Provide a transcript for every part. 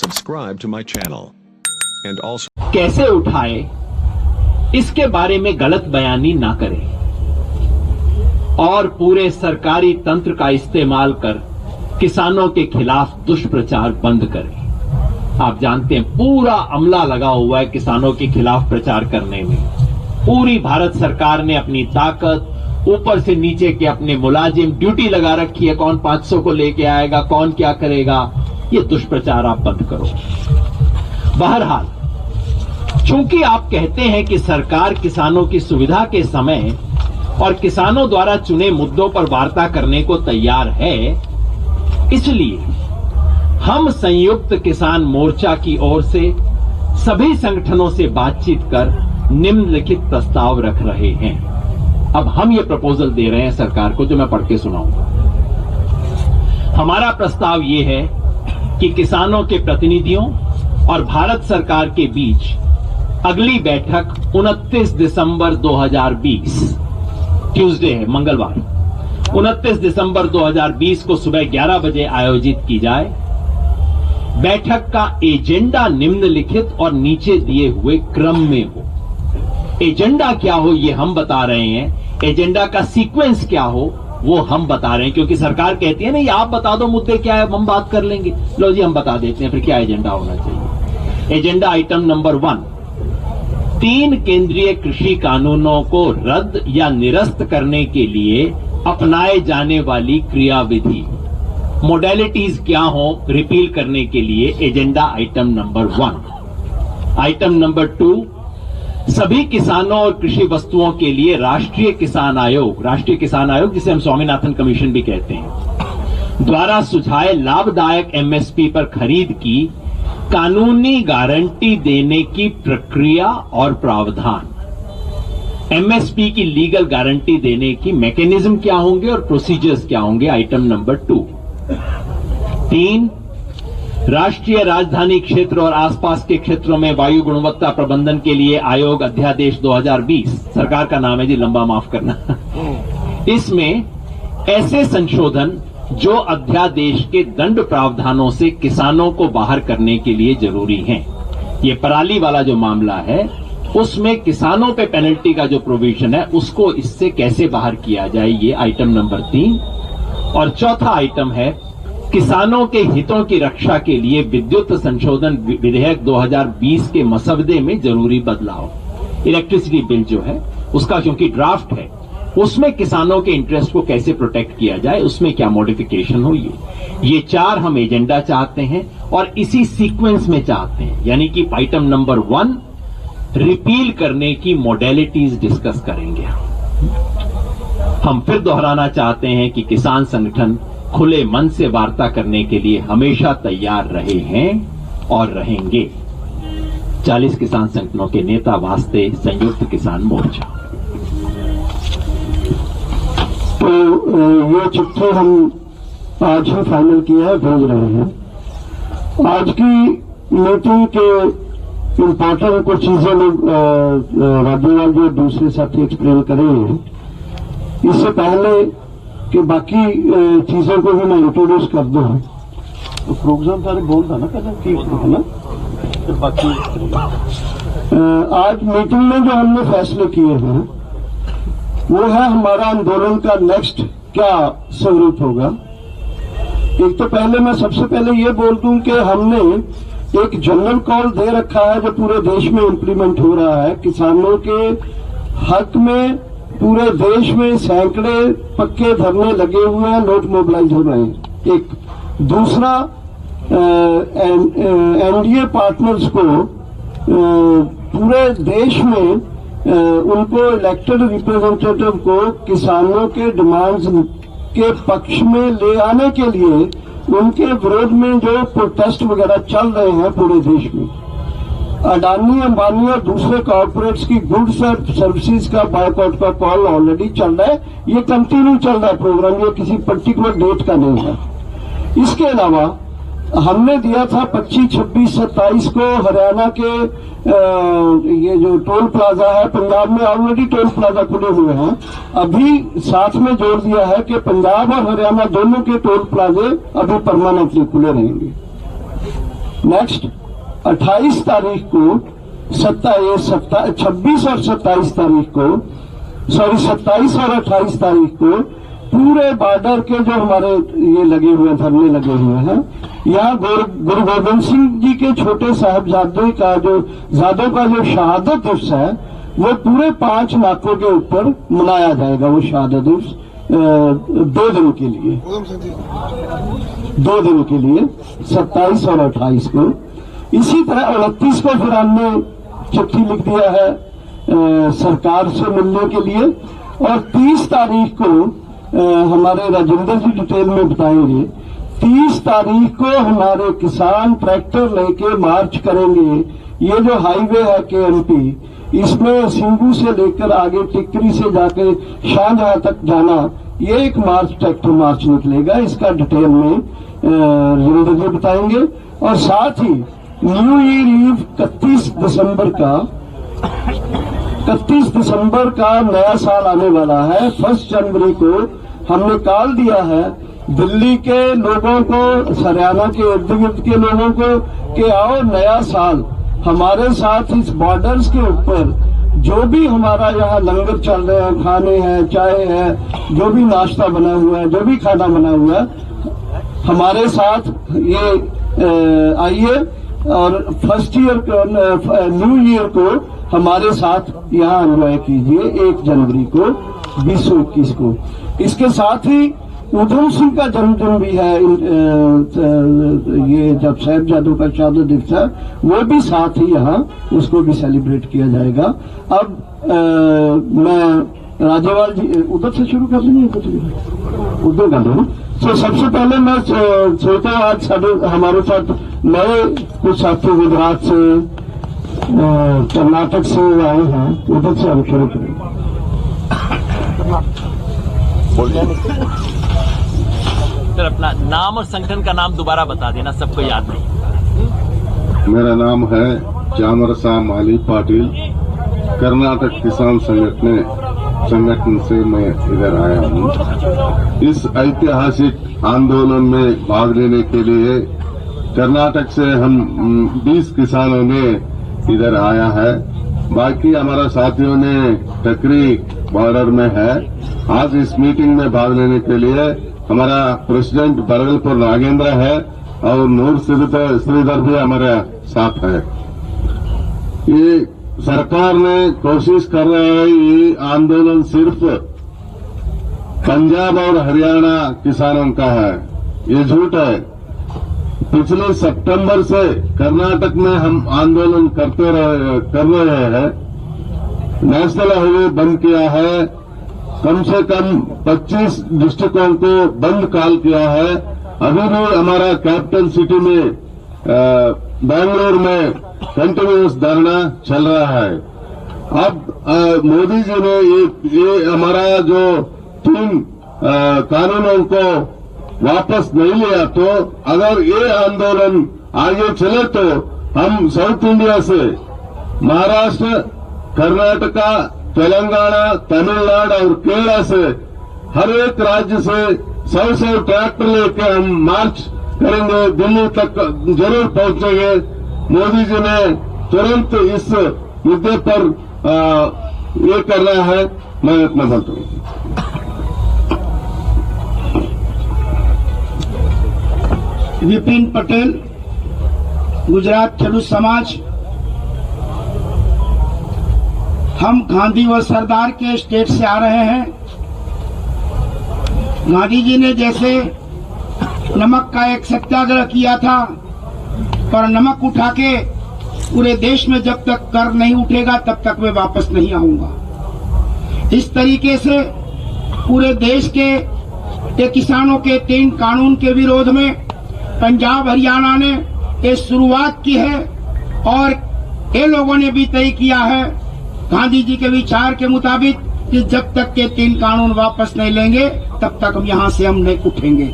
subscribe to my channel and also कैसे उठाए इसके बारे में गलत बयानी ना करें और पूरे सरकारी तंत्र का इस्तेमाल कर किसानों के खिलाफ दुष्प्रचार बंद करें। आप जानते हैं पूरा अमला लगा हुआ है किसानों के खिलाफ प्रचार करने में। पूरी भारत सरकार ने अपनी ताकत ऊपर से नीचे के अपने मुलाजिम ड्यूटी लगा रखी है, कौन 500 को लेके आएगा, कौन क्या करेगा। ये दुष्प्रचार आप बंद करो। बहरहाल, चूंकि आप कहते हैं कि सरकार किसानों की सुविधा के समय और किसानों द्वारा चुने मुद्दों पर वार्ता करने को तैयार है, इसलिए हम संयुक्त किसान मोर्चा की ओर से सभी संगठनों से बातचीत कर निम्नलिखित प्रस्ताव रख रहे हैं। अब हम ये प्रपोजल दे रहे हैं सरकार को, जो मैं पढ़ के सुनाऊंगा। हमारा प्रस्ताव ये है कि किसानों के प्रतिनिधियों और भारत सरकार के बीच अगली बैठक 29 दिसंबर 2020 ट्यूसडे है, मंगलवार 29 दिसंबर 2020 को सुबह 11 बजे आयोजित की जाए। बैठक का एजेंडा निम्नलिखित और नीचे दिए हुए क्रम में हो। एजेंडा क्या हो ये हम बता रहे हैं, एजेंडा का सीक्वेंस क्या हो वो हम बता रहे हैं, क्योंकि सरकार कहती है ना, ये आप बता दो मुद्दे क्या है, हम बात कर लेंगे। लो जी, हम बता देते हैं फिर क्या एजेंडा होना चाहिए। एजेंडा आइटम नंबर 1, 3 केंद्रीय कृषि कानूनों को रद्द या निरस्त करने के लिए अपनाए जाने वाली क्रियाविधि, मोडेलिटीज क्या हो रिपील करने के लिए, agenda item number 1। Item number 2, सभी किसानों और कृषि वस्तुओं के लिए राष्ट्रीय किसान आयोग जिसे हम स्वामीनाथन कमीशन भी कहते हैं, द्वारा सुझाए लाभदायक एमएसपी पर खरीद की कानूनी गारंटी देने की प्रक्रिया और प्रावधान। एमएसपी की लीगल गारंटी देने की मैकेनिज्म क्या होंगे और प्रोसीजर्स क्या होंगे, आइटम नंबर 2। 3, राष्ट्रीय राजधानी क्षेत्र और आसपास के क्षेत्रों में वायु गुणवत्ता प्रबंधन के लिए आयोग अध्यादेश 2020, सरकार का नाम है जी, लंबा माफ करना। इसमें ऐसे संशोधन जो अध्यादेश के दंड प्रावधानों से किसानों को बाहर करने के लिए जरूरी हैं। ये पराली वाला जो मामला है उसमें किसानों पे पेनल्टी का जो प्रोविजन है उसको इससे कैसे बाहर किया जाए, ये आइटम नंबर 3। और चौथा आइटम है किसानों के हितों की रक्षा के लिए विद्युत संशोधन विधेयक 2020 के मसौदे में जरूरी बदलाव। इलेक्ट्रिसिटी बिल जो है उसका क्योंकि ड्राफ्ट है, उसमें किसानों के इंटरेस्ट को कैसे प्रोटेक्ट किया जाए, उसमें क्या मॉडिफिकेशन हो, ये 4 हम एजेंडा चाहते हैं और इसी सीक्वेंस में चाहते हैं। यानी कि आइटम नंबर 1 रिपील करने की मॉडेलिटीज डिस्कस करेंगे। हम फिर दोहराना चाहते हैं कि किसान संगठन खुले मन से वार्ता करने के लिए हमेशा तैयार रहे हैं और रहेंगे। 40 किसान संगठनों के नेता वास्ते संयुक्त किसान मोर्चा। तो ये चिट्ठी हम आज ही फाइनल किया है, भेज रहे हैं। आज की मीटिंग के इम्पोर्टेंट कुछ चीजें लोग राज्यपाल जो दूसरे साथी एक्सप्लेन करेंगे। इससे पहले कि बाकी चीजों को भी मैं इंट्रोड्यूस कर दूं, तो प्रोग्राम सारे बोल था ना पहले है ना, तो बाकी आज मीटिंग में जो हमने फैसले किए हैं वो है हमारा आंदोलन का नेक्स्ट क्या स्वरूप होगा। एक तो पहले मैं सबसे पहले ये बोल दूं कि हमने एक जनरल कॉल दे रखा है जो पूरे देश में इम्प्लीमेंट हो रहा है। किसानों के हक में पूरे देश में सैकड़े पक्के धरने लगे हुए हैं, लोग मोबिलाइज हो रहे हैं। एक दूसरा, एनडीए पार्टनर्स को पूरे देश में उनको इलेक्टेड रिप्रेजेंटेटिव को किसानों के डिमांड्स के पक्ष में ले आने के लिए उनके विरोध में जो प्रोटेस्ट वगैरह चल रहे हैं पूरे देश में, अडानी अंबानी और दूसरे कॉर्पोरेट्स की गुड्स और सर्विसेज का बायकॉट का कॉल ऑलरेडी चल रहा है। ये कंटिन्यू चल रहा है प्रोग्राम, ये किसी पर्टिकुलर डेट का नहीं है। इसके अलावा हमने दिया था 25, 26, 27 को हरियाणा के ये जो टोल प्लाजा है, पंजाब में ऑलरेडी टोल प्लाजा खुले हुए हैं, अभी साथ में जोड़ दिया है कि पंजाब और हरियाणा दोनों के टोल प्लाजे अभी परमानेंटली खुले रहेंगे। नेक्स्ट 28 तारीख को 26 और 27 तारीख को 27 और 28 तारीख को पूरे बॉर्डर के जो हमारे ये लगे हुए धरने लगे हुए हैं, यहाँ गुरु गोविंद सिंह जी के छोटे साहबजादे का जो शहादत दिवस है वो पूरे 5 नाकों के ऊपर मनाया जाएगा। वो शहादत दिवस 2 दिन के लिए 27 और 28 को। इसी तरह 29 को फिर हमने चिट्ठी लिख दिया है सरकार से मिलने के लिए, और 30 तारीख को हमारे राजेंद्र जी डिटेल में बताएंगे, 30 तारीख को हमारे किसान ट्रैक्टर लेके मार्च करेंगे। ये जो हाईवे है केएमपी, इसमें सिंगू से लेकर आगे टिकरी से जाके शाहजहां तक जाना, ये एक मार्च ट्रैक्टर मार्च निकलेगा। इसका डिटेल में राजेंद्र जी बताएंगे। और साथ ही न्यू ईयर ईव 31 दिसंबर का नया साल आने वाला है। 1 जनवरी को हमने कॉल दिया है दिल्ली के लोगों को, हरियाणा के इर्द गिर्द के लोगों को कि आओ नया साल हमारे साथ इस बॉर्डर्स के ऊपर जो भी हमारा यहाँ लंगर चल रहे हैं, खाने हैं, चाय है, जो भी नाश्ता बना हुआ है, जो भी खाना बना हुआ है, हमारे साथ ये आइए और फर्स्ट ईयर न्यू ईयर को हमारे साथ यहाँ एंजॉय कीजिए 1 जनवरी को 2021 को। इसके साथ ही उधम सिंह का जन्मदिन भी है। ये जब साहिबजादों का शहादत दिवस है वो भी साथ ही यहाँ उसको भी सेलिब्रेट किया जाएगा। अब मैं राजेवाल जी उधर से शुरू कर लेंगे, उधर कर दूँ। तो सबसे पहले मैं सोचता हूँ आज हमारे साथ नए कुछ साथी गुजरात से, कर्नाटक से आए हैं, उधर से हम शुरू करेंगे। सर अपना नाम और संगठन का नाम दोबारा बता देना, सबको याद नहीं। मेरा नाम है चामरसा माली पाटिल। कर्नाटक किसान संगठन से मैं इधर आया हूँ। इस ऐतिहासिक आंदोलन में भाग लेने के लिए कर्नाटक से हम 20 किसानों ने इधर आया है। बाकी हमारा साथियों ने टकरी बॉर्डर में है। आज इस मीटिंग में भाग लेने के लिए हमारा प्रेसिडेंट बरगलपुर नागेंद्र है और नूर श्रीधर भी हमारे साथ है। ये सरकार ने कोशिश कर रहे है ये आंदोलन सिर्फ पंजाब और हरियाणा किसानों का है, ये झूठ है। पिछले सितंबर से कर्नाटक में हम आंदोलन कर रहे हैं। नेशनल हाईवे बंद किया है, कम से कम 25 डिस्ट्रिक्टों को बंद कॉल किया है। अभी भी हमारा कैपिटल सिटी में बेंगलुरु में कंटिन्यूअस धरना चल रहा है। अब मोदी जी ने ये हमारा जो 3 कानूनों को वापस नहीं लिया, तो अगर ये आंदोलन आगे चले तो हम साउथ इंडिया से महाराष्ट्र, कर्नाटका, तेलंगाना, तमिलनाडु और केरला से हर एक राज्य से 100 ट्रैक्टर लेके हम मार्च करेंगे, दिल्ली तक जरूर पहुंचेंगे। मोदी जी ने तुरंत इस मुद्दे पर ये करना है। मैं इतना बोलता हूँ। विपिन पटेल, गुजरात खेडूत समाज। हम गांधी व सरदार के स्टेट से आ रहे हैं। गांधी जी ने जैसे नमक का एक सत्याग्रह किया था और नमक उठा के पूरे देश में जब तक कर नहीं उठेगा तब तक मैं वापस नहीं आऊंगा। इस तरीके से पूरे देश के किसानों के 3 कानून के विरोध में पंजाब हरियाणा ने ये शुरुआत की है और ये लोगों ने भी तय किया है गांधी जी के विचार के मुताबिक कि जब तक के 3 कानून वापस नहीं लेंगे तब तक हम यहां से हम नहीं उठेंगे।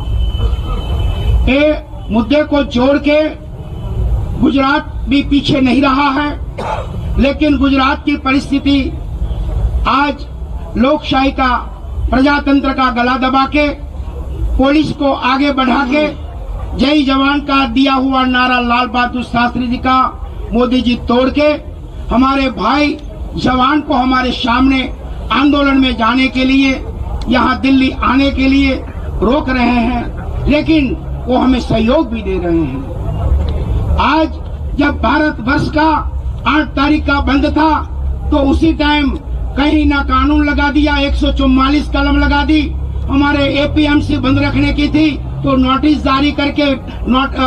ये मुद्दे को जोड़ के गुजरात भी पीछे नहीं रहा है, लेकिन गुजरात की परिस्थिति आज लोकशाही का, प्रजातंत्र का गला दबा के, पुलिस को आगे बढ़ा के जय जवान का दिया हुआ नारा लाल बहादुर शास्त्री जी का मोदी जी तोड़ के हमारे भाई जवान को हमारे सामने आंदोलन में जाने के लिए, यहाँ दिल्ली आने के लिए रोक रहे हैं, लेकिन वो हमें सहयोग भी दे रहे हैं। आज जब भारतवर्ष का 8 तारीख का बंद था तो उसी टाइम कहीं ना कानून लगा दिया, 144 कलम लगा दी। हमारे एपीएमसी बंद रखने की थी तो नोटिस जारी करके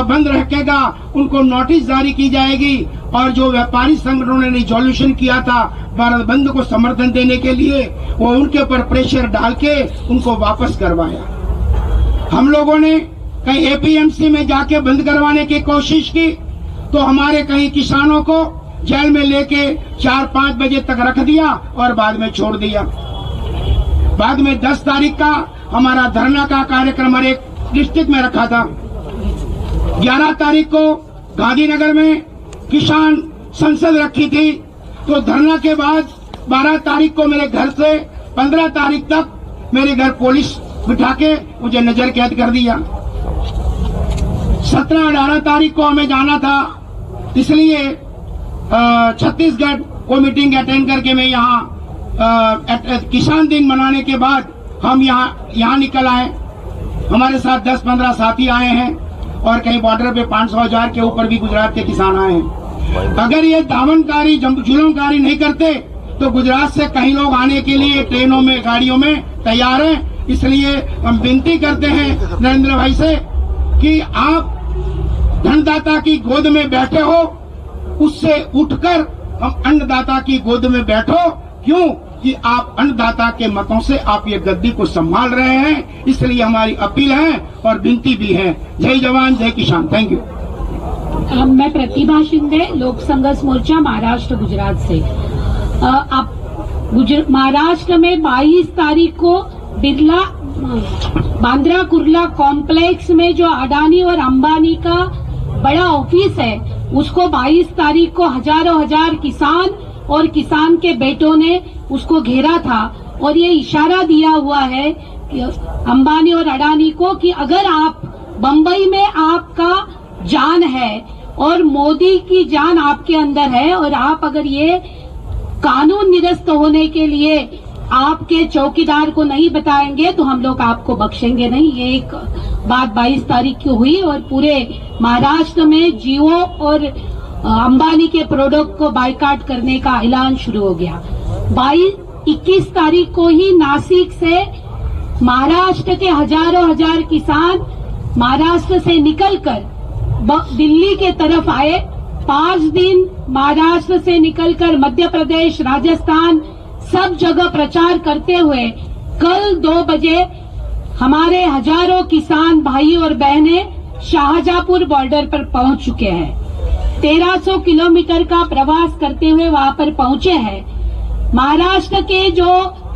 बंद रखेगा, उनको नोटिस जारी की जाएगी। और जो व्यापारी संगठनों ने रिजोल्यूशन किया था भारत बंद को समर्थन देने के लिए, वो उनके ऊपर प्रेशर डाल के उनको वापस करवाया। हम लोगों ने कहीं एपीएमसी में जाके बंद करवाने की कोशिश की तो हमारे कई किसानों को जेल में लेके 4-5 बजे तक रख दिया और बाद में छोड़ दिया। बाद में 10 तारीख का हमारा धरना का कार्यक्रम हर एक डिस्ट्रिक्ट में रखा था। 11 तारीख को गांधीनगर में किसान संसद रखी थी, तो धरना के बाद 12 तारीख को मेरे घर से 15 तारीख तक मेरे घर पुलिस बिठा के मुझे नजर कैद कर दिया। 17-18 तारीख को हमें जाना था, इसलिए छत्तीसगढ़ को मीटिंग अटेंड करके मैं यहाँ किसान दिन मनाने के बाद हम यहाँ निकल आए। हमारे साथ 10-15 साथी आए हैं और कहीं बॉर्डर पे 500,000 के ऊपर भी गुजरात के किसान आए हैं। अगर ये दामनकारी जुल्मकारी नहीं करते तो गुजरात से कई लोग आने के लिए ट्रेनों में गाड़ियों में तैयार हैं। इसलिए हम विनती करते हैं नरेंद्र भाई से कि आप धनदाता की गोद में बैठे हो, उससे उठकर हम अन्नदाता की गोद में बैठो। क्यों कि आप अन्नदाता के मतों से आप ये गद्दी को संभाल रहे हैं, इसलिए हमारी अपील है और विनती भी है। जय जवान जय किसान। Thank you. मैं प्रतिभा शिंदे, लोक संघर्ष मोर्चा महाराष्ट्र गुजरात से। महाराष्ट्र में 22 तारीख को बिरला बांद्रा कुर्ला कॉम्प्लेक्स में जो अडानी और अंबानी का बड़ा ऑफिस है, उसको 22 तारीख को हजारों हजार किसान और किसान के बेटों ने उसको घेरा था और ये इशारा दिया हुआ है कि अंबानी और अडानी को कि अगर आप बंबई में आपका जान है और मोदी की जान आपके अंदर है और आप अगर ये कानून निरस्त होने के लिए आपके चौकीदार को नहीं बताएंगे तो हम लोग आपको बख्शेंगे नहीं। ये एक बात 22 तारीख की हुई और पूरे महाराष्ट्र में जियो और अंबानी के प्रोडक्ट को बायकॉट करने का ऐलान शुरू हो गया। 21 तारीख को ही नासिक से महाराष्ट्र के हजारों हजार किसान महाराष्ट्र से निकलकर दिल्ली के तरफ आए। 5 दिन महाराष्ट्र से निकलकर मध्य प्रदेश, राजस्थान सब जगह प्रचार करते हुए कल 2 बजे हमारे हजारों किसान भाई और बहनें शाहजहांपुर बॉर्डर पर पहुंच चुके हैं। 1300 किलोमीटर का प्रवास करते हुए वहां पर पहुंचे हैं। महाराष्ट्र के जो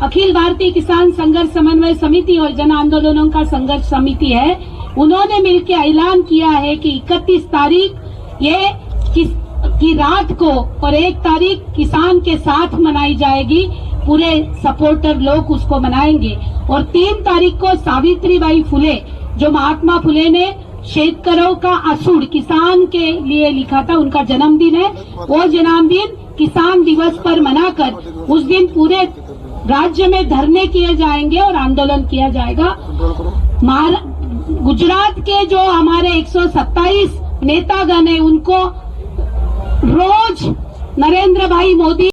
अखिल भारतीय किसान संघर्ष समन्वय समिति और जन आंदोलनों का संघर्ष समिति है, उन्होंने मिलकर ऐलान किया है कि 31 तारीख ये की रात को और 1 तारीख किसान के साथ मनाई जाएगी। पूरे सपोर्टर लोग उसको मनाएंगे और 3 तारीख को सावित्रीबाई फुले, जो महात्मा फुले ने शेतकरों का असूड़ किसान के लिए लिखा था, उनका जन्मदिन है। वो जन्मदिन किसान दिवस पर मनाकर उस दिन पूरे राज्य में धरने किए जाएंगे और आंदोलन किया जाएगा। गुजरात के जो हमारे 127 नेतागण है, उनको रोज नरेंद्र भाई मोदी